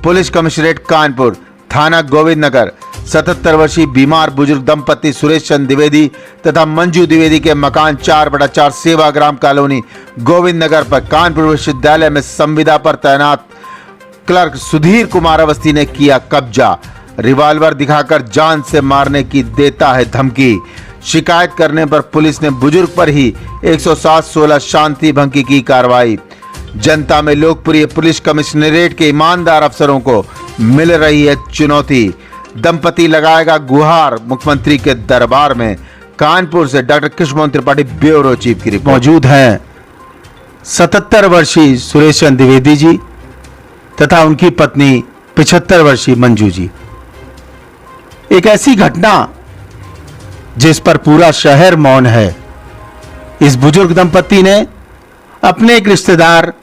Police commissionerate Kanpur, थाना गोविंद नगर 77 वर्षीय बीमार बुजुर्ग दंपति सुरेश चंद्र द्विवेदी तथा मंजू द्विवेदी के मकान 4/4 सेवाग्राम कॉलोनी गोविंद नगर पर कानपुर विश्वविद्यालय में संविदा पर तैनात क्लर्क सुधीर कुमार अवस्थी ने किया कब्जा। रिवॉल्वर दिखाकर जान से मारने की देता है धमकी। शिकायत करने पर पुलिस ने बुजुर्ग पर ही 107-16 शांति भंग की कार्रवाई। जनता में लोकप्रिय पुलिस कमिश्नरेट के ईमानदार अफसरों को मिल रही है चुनौती। दंपति लगाएगा गुहार मुख्यमंत्री के दरबार में। कानपुर से doctor Krishna Mohan Tripathi, bureau chief की रिपोर्ट। मौजूद हैं 77 वर्षीय सुरेश चंद्र द्विवेदी जी तथा उनकी पत्नी 75 वर्षीय मंजू जी। एक ऐसी घटना जिस पर पूरा शहर मौन है। इस बुजुर्ग दंपति ने अपने एक रिश्तेदार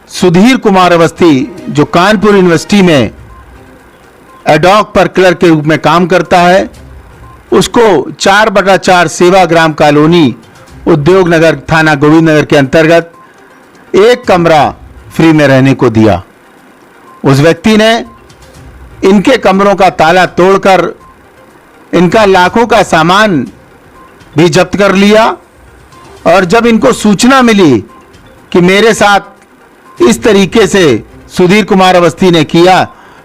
सुधीर कुमार अवस्थी, जो कानपुर यूनिवर्सिटी में एडॉक पर क्लर्क के रूप में काम करता है, उसको 4/4 सेवाग्राम कॉलोनी उद्योग नगर थाना गोविंद नगर के अंतर्गत एक कमरा फ्री में रहने को दिया। उस व्यक्ति ने इनके कमरों का ताला तोड़कर इनका लाखों का सामान भी जब्त कर लिया। और जब इनको सूचना मिली कि मेरे साथ इस तरीके से सुधीर कुमार अवस्थी ने किया,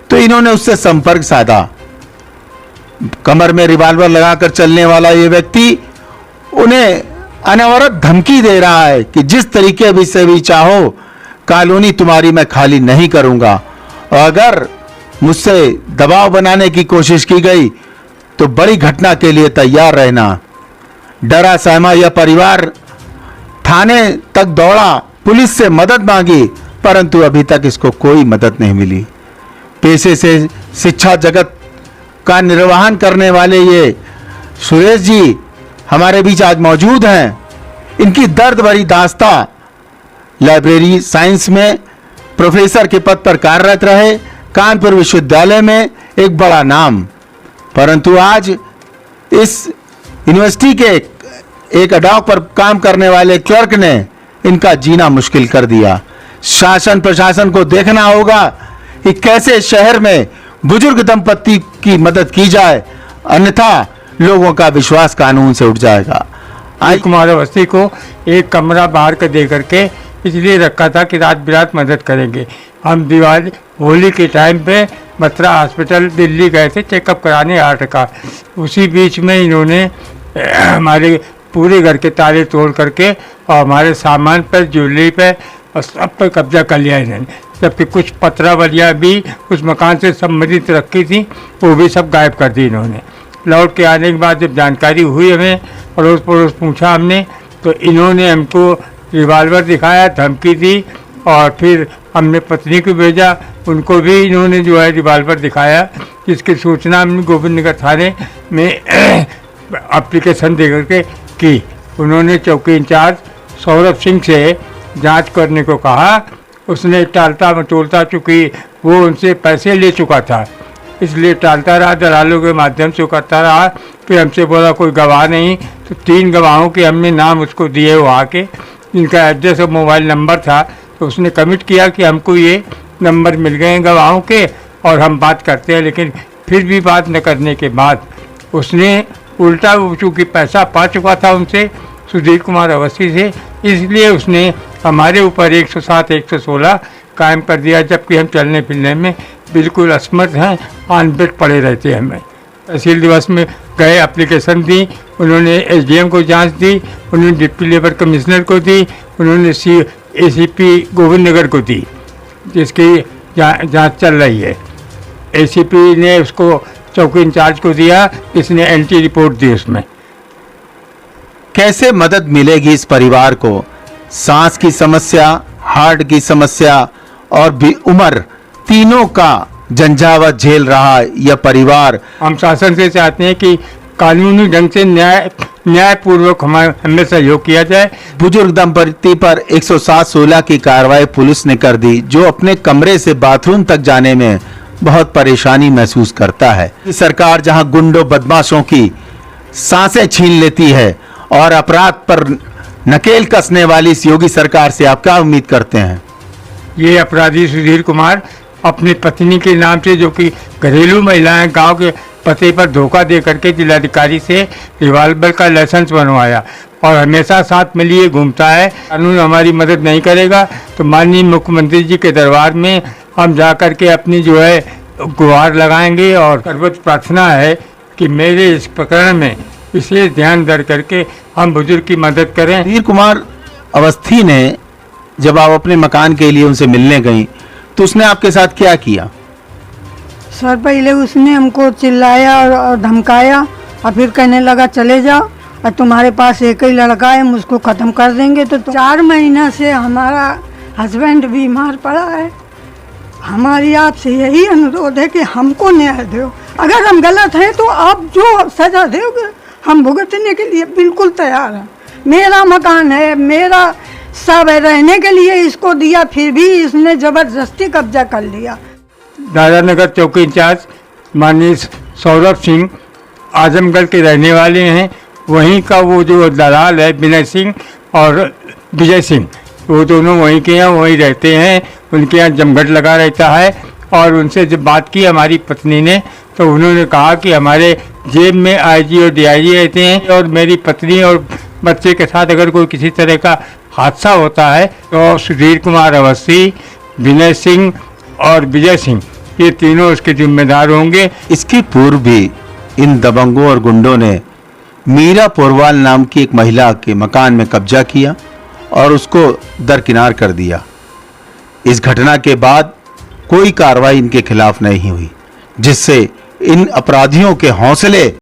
तो इन्होंने उससे संपर्क साधा। कमर में रिवॉल्वर लगाकर चलने वाला ये व्यक्ति उन्हें अनवरत धमकी दे रहा है कि जिस तरीके से भी चाहो कॉलोनी तुम्हारी मैं खाली नहीं करूंगा, और अगर मुझसे दबाव बनाने की कोशिश की गई तो बड़ी घटना के लिए तैयार रहना। डरा सहमा यह परिवार थाने तक दौड़ा, पुलिस से मदद मांगी, परंतु अभी तक इसको कोई मदद नहीं मिली। पेशे से शिक्षा जगत का निर्वहन करने वाले ये सुरेश जी हमारे बीच आज मौजूद हैं। इनकी दर्द भरी दास्तां, लाइब्रेरी साइंस में प्रोफेसर के पद पर कार्यरत रहे, कानपुर विश्वविद्यालय में एक बड़ा नाम, परंतु आज इस यूनिवर्सिटी के एक अडॉक पर काम करने वाले क्लर्क ने इनका जीना मुश्किल कर दिया। शासन प्रशासन को देखना होगा कि कैसे शहर में बुजुर्ग दंपति की मदद की जाए, अन्यथा लोगों का विश्वास कानून से उठ जाएगा। सुधीर कुमार अवस्थी को एक कमरा बाहर का दे करके इसलिए रखा था कि रात बिरात मदद करेंगे। हम दिवाली होली के टाइम पे मथुरा हॉस्पिटल दिल्ली गए थे चेकअप कराने हार्ट का। उसी बीच में इन्होंने हमारे पूरे घर के ताले तोड़ करके और हमारे सामान पर, ज्वेलरी पे और सब पर कब्जा कर लिया इन्होंने। जबकि कुछ पत्रावलियाँ भी उस मकान से संबंधित रखी थी, वो भी सब गायब कर दी इन्होंने। लौट के आने के बाद जब जानकारी हुई हमें, पड़ोस पड़ोस पूछा हमने, तो इन्होंने हमको रिवॉल्वर दिखाया, धमकी दी, और फिर हमने पत्नी को भेजा, उनको भी इन्होंने जो है रिवॉल्वर दिखाया, जिसकी सूचना हमने गोविंद नगर थाने में एप्लीकेशन दे करके की। उन्होंने चौकी इंचार्ज सौरभ सिंह से जांच करने को कहा। उसने टालता मटोलता, चूँकि वो उनसे पैसे ले चुका था, इसलिए टालता रहा, दलालों के माध्यम से करता रहा। फिर हमसे बोला कोई गवाह नहीं, तो 3 गवाहों के हमने नाम उसको दिए वहाँ के, जिनका एड्रेस और मोबाइल नंबर था। तो उसने कमिट किया कि हमको ये नंबर मिल गए हैं गवाहों के और हम बात करते हैं। लेकिन फिर भी बात न करने के बाद उसने उल्टा, चूँकि पैसा पा चुका था उनसे, सुधीर कुमार अवस्थी से, इसलिए उसने हमारे ऊपर 107-116 कायम कर दिया। जबकि हम चलने फिरने में बिल्कुल असमर्थ हैं, ऑन बेड पड़े रहते हैं। हमें तहसील दिवस में गए, एप्लीकेशन दी, उन्होंने एसडीएम को जांच दी, उन्होंने डिप्टी लेबर कमिश्नर को दी, उन्होंने एसीपी गोविंद नगर को दी, जिसकी जांच चल रही है। एसीपी ने उसको चौकी इंचार्ज को दिया, इसने एंटी रिपोर्ट दी उसमें। कैसे मदद मिलेगी इस परिवार को? सांस की समस्या, हार्ट की समस्या और भी उम्र, तीनों का झंझावात झेल रहा यह परिवार। हम शासन से चाहते हैं कि कानूनी ढंग से न्यायपूर्वक हमें सहयोग किया जाए। बुजुर्ग दंपति पर 107-16 की कार्रवाई पुलिस ने कर दी, जो अपने कमरे से बाथरूम तक जाने में बहुत परेशानी महसूस करता है। सरकार जहां गुंडों बदमाशों की सांसें छीन लेती है और अपराध पर नकेल कसने वाली इस योगी सरकार से आप क्या उम्मीद करते हैं? ये अपराधी सुधीर कुमार अपनी पत्नी के नाम से, जो कि घरेलू महिला हैं, गांव के पते पर धोखा दे करके जिलाधिकारी से रिवाल्वर का लाइसेंस बनवाया और हमेशा साथ में लिए घूमता है। कानून हमारी मदद नहीं करेगा तो माननीय मुख्यमंत्री जी के दरबार में हम जा कर के अपनी जो है गुहार लगाएंगे और सर्वोच्च प्रार्थना है कि मेरे इस प्रकरण में विशेष ध्यान दर करके हम बुजुर्ग की मदद करें। वीर कुमार अवस्थी ने जब आप अपने मकान के लिए उनसे मिलने गई तो उसने आपके साथ क्या किया? सर पहले उसने हमको चिल्लाया और धमकाया और फिर कहने लगा चले जाओ और तुम्हारे पास एक ही लड़का है, हम उसको ख़त्म कर देंगे। तो 4 महीना से हमारा हस्बैंड बीमार पड़ा है। हमारी आपसे यही अनुरोध है कि हमको न्याय दो। अगर हम गलत हैं तो आप जो सज़ा दोगे हम भुगतने के लिए बिल्कुल तैयार हैं। मेरा मकान है, मेरा सब है, रहने के लिए इसको दिया, फिर भी इसने ज़बरदस्ती कब्जा कर लिया। दादानगर चौकी इंचार्ज माननीय सौरभ सिंह आजमगढ़ के रहने वाले हैं। वहीं का वो जो दलाल है विनय सिंह और विजय सिंह, वो दोनों वहीं के हैं, वहीं रहते हैं। उनके यहाँ जमघट लगा रहता है। और उनसे जब बात की हमारी पत्नी ने तो उन्होंने कहा कि हमारे जेब में आईजी और डीआईजी रहते हैं और मेरी पत्नी और बच्चे के साथ अगर कोई किसी तरह का हादसा होता है तो सुधीर कुमार अवस्थी, विनय सिंह और विजय सिंह, ये तीनों उसके जिम्मेदार होंगे। इसके पूर्व भी इन दबंगों और गुंडों ने मीरा पोरवाल नाम की एक महिला के मकान में कब्जा किया और उसको दरकिनार कर दिया। इस घटना के बाद कोई कार्रवाई इनके खिलाफ नहीं हुई, जिससे इन अपराधियों के हौसले